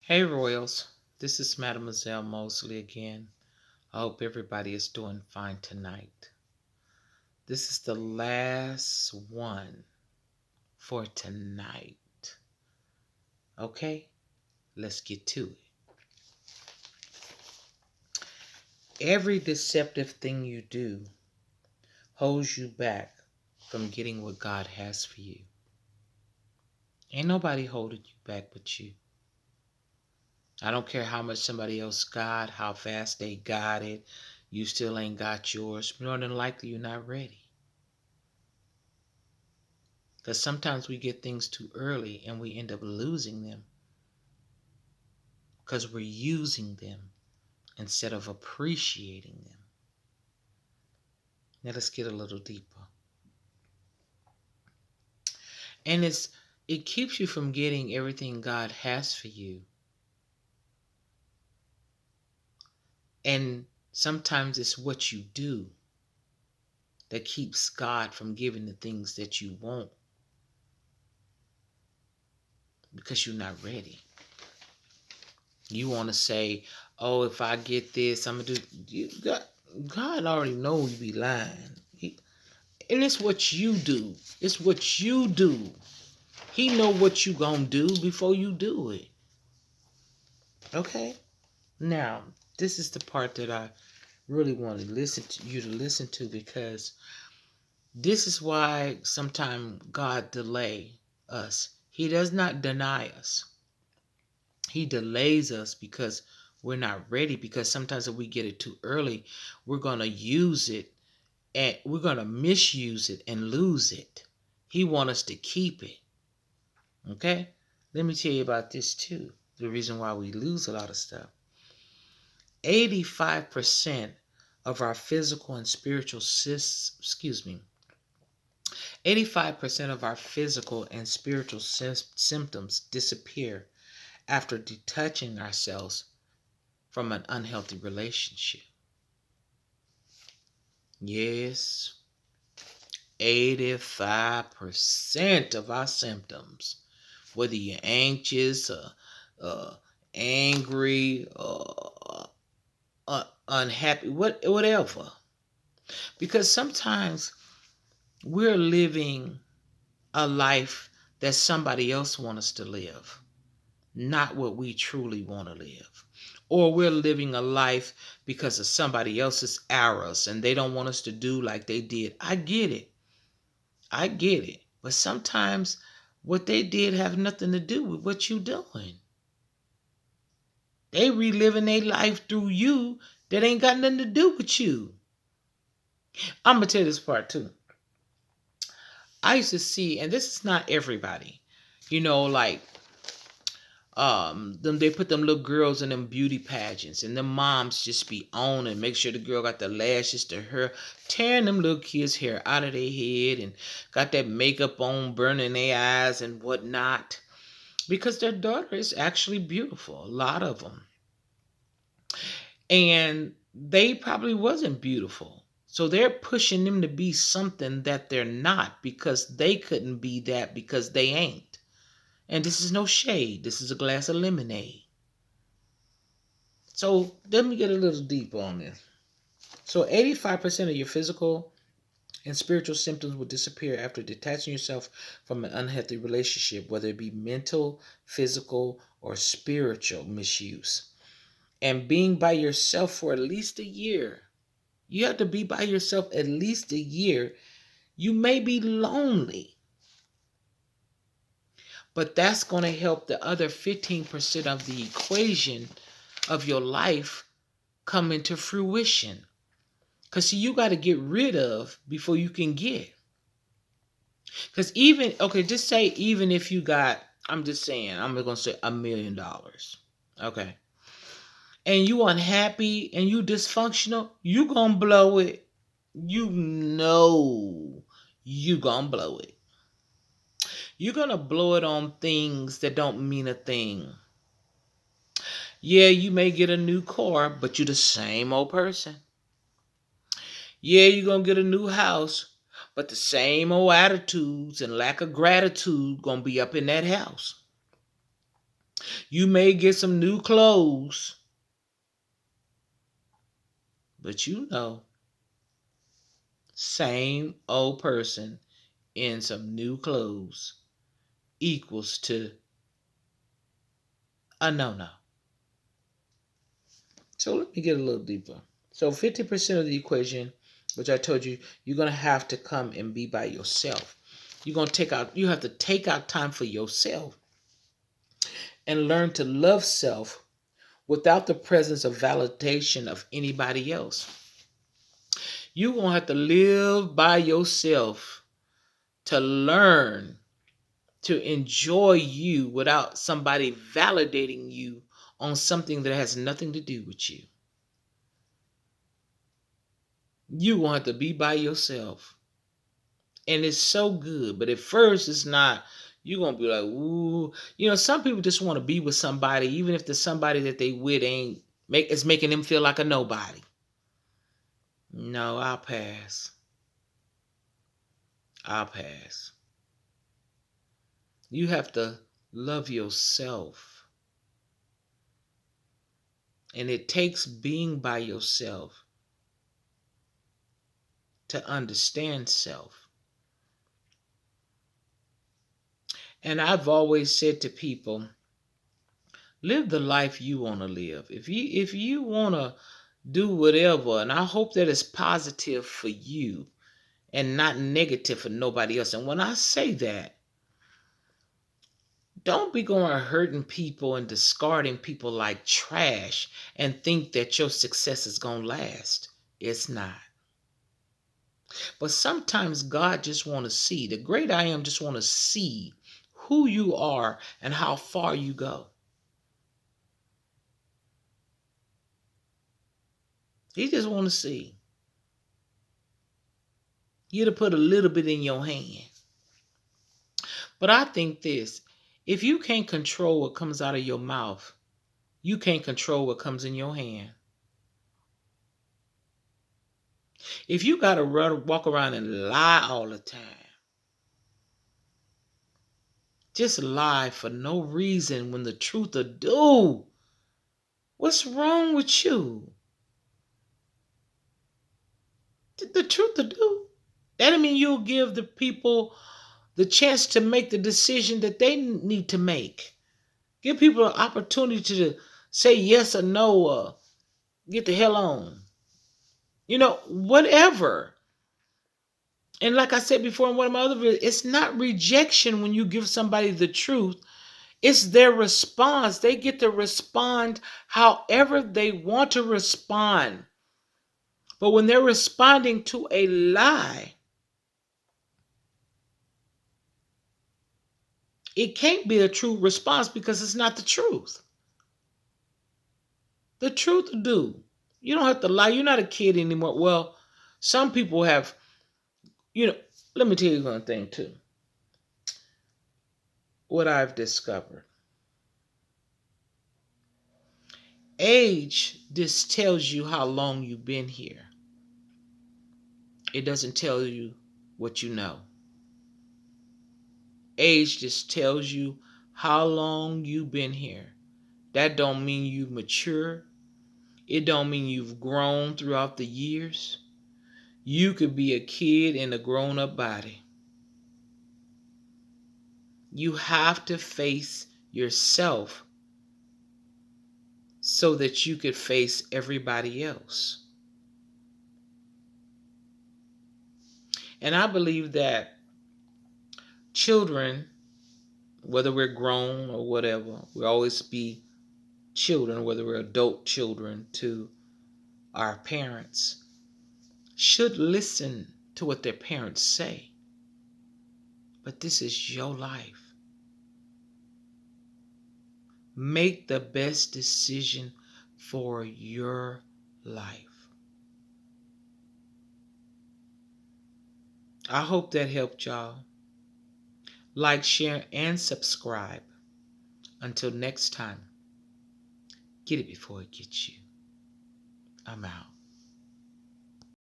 Hey Royals, this is Mademoiselle Mosley again. I hope everybody is doing fine tonight. This is the last one for tonight. Okay, let's get to it. Every deceptive thing you do holds you back from getting what God has for you. Ain't nobody holding you back but you. I don't care how much somebody else got, how fast they got it, you still ain't got yours. More than likely, you're not ready. Because sometimes we get things too early and we end up losing them because we're using them instead of appreciating them. Now let's get a little deeper. And it keeps you from getting everything God has for you. And sometimes it's what you do that keeps God from giving the things that you want because you're not ready. You want to say, oh, if I get this, I'm going to do. God already knows you be lying. And it's what you do. It's what you do. He know what you gonna do before you do it. Okay? Now, this is the part that I really want to listen to you to listen to, because this is why sometimes God delay us. He does not deny us. He delays us because we're not ready, because sometimes if we get it too early, we're gonna use it and we're gonna misuse it and lose it. He wants us to keep it. Okay? Let me tell you about this too. The reason why we lose a lot of stuff. 85% of our physical and spiritual 85% of our physical and spiritual symptoms disappear after detaching ourselves from an unhealthy relationship. Yes, 85% of our symptoms, whether you're anxious, uh, angry, unhappy, whatever. Because sometimes we're living a life that somebody else wants us to live, not what we truly want to live. Or we're living a life because of somebody else's arrows and they don't want us to do like they did. I get it. I get it. But sometimes what they did have nothing to do with what you're doing. They reliving their life through you that ain't got nothing to do with you. I'm going to tell you this part too. I used to see, and this is not everybody, like them they put them little girls in them beauty pageants, and them moms just be on and make sure the girl got the lashes to her, tearing them little kids' hair out of their head and got that makeup on, burning their eyes and whatnot, because their daughter is actually beautiful, a lot of them. And they probably wasn't beautiful. So they're pushing them to be something that they're not because they couldn't be that because they ain't. And this is no shade. This is a glass of lemonade. So let me get a little deeper on this. So 85% of your physical and spiritual symptoms will disappear after detaching yourself from an unhealthy relationship, whether it be mental, physical, or spiritual misuse. And being by yourself for at least a year. You have to be by yourself at least a year. You may be lonely, but that's going to help the other 15% of the equation of your life come into fruition. Because see, you got to get rid of before you can get. Because just say even if you got, I'm just saying, I'm going to say $1,000,000. Okay. And you unhappy and you dysfunctional, you going to blow it. You know you going to blow it. You're going to blow it on things that don't mean a thing. Yeah, you may get a new car, but you're the same old person. Yeah, you're going to get a new house, but the same old attitudes and lack of gratitude going to be up in that house. You may get some new clothes, but same old person in some new clothes equals to a no-no. So let me get a little deeper. So 50% of the equation, which I told you, you're going to have to come and be by yourself. You have to take out time for yourself and learn to love self without the presence of validation of anybody else. You're going to have to live by yourself to learn to enjoy you without somebody validating you on something that has nothing to do with you. You want to be by yourself. And it's so good. But at first, it's not. You're going to be like, ooh. Some people just want to be with somebody, even if the somebody that they with is making them feel like a nobody. No, I'll pass. You have to love yourself. And it takes being by yourself to understand self. And I've always said to people, live the life you want to live. If you want to do whatever, and I hope that it's positive for you and not negative for nobody else. And when I say that, don't be going hurting people and discarding people like trash and think that your success is going to last. It's not. But sometimes God just want to see, the great I am just want to see who you are and how far you go. He just want to see you to put a little bit in your hand. But I think this, if you can't control what comes out of your mouth, you can't control what comes in your hand. If you got to walk around and lie all the time, just lie for no reason when the truth will do. What's wrong with you? The truth will do. That means you'll give the people the chance to make the decision that they need to make. Give people an opportunity to say yes or no or get the hell on. Whatever. And like I said before in one of my other videos, it's not rejection when you give somebody the truth. It's their response. They get to respond however they want to respond. But when they're responding to a lie, it can't be a true response because it's not the truth. The truth do. You don't have to lie. You're not a kid anymore. Well, some people have, let me tell you one thing too. What I've discovered. Age just tells you how long you've been here. It doesn't tell you what you know. Age just tells you how long you've been here. That don't mean you've matured. It don't mean you've grown throughout the years. You could be a kid in a grown-up body. You have to face yourself so that you could face everybody else. And I believe that children, whether we're grown or whatever, we always be children, whether we're adult children to our parents, should listen to what their parents say. But this is your life. Make the best decision for your life. I hope that helped y'all. Like, share, and subscribe. Until next time, get it before it gets you. I'm out.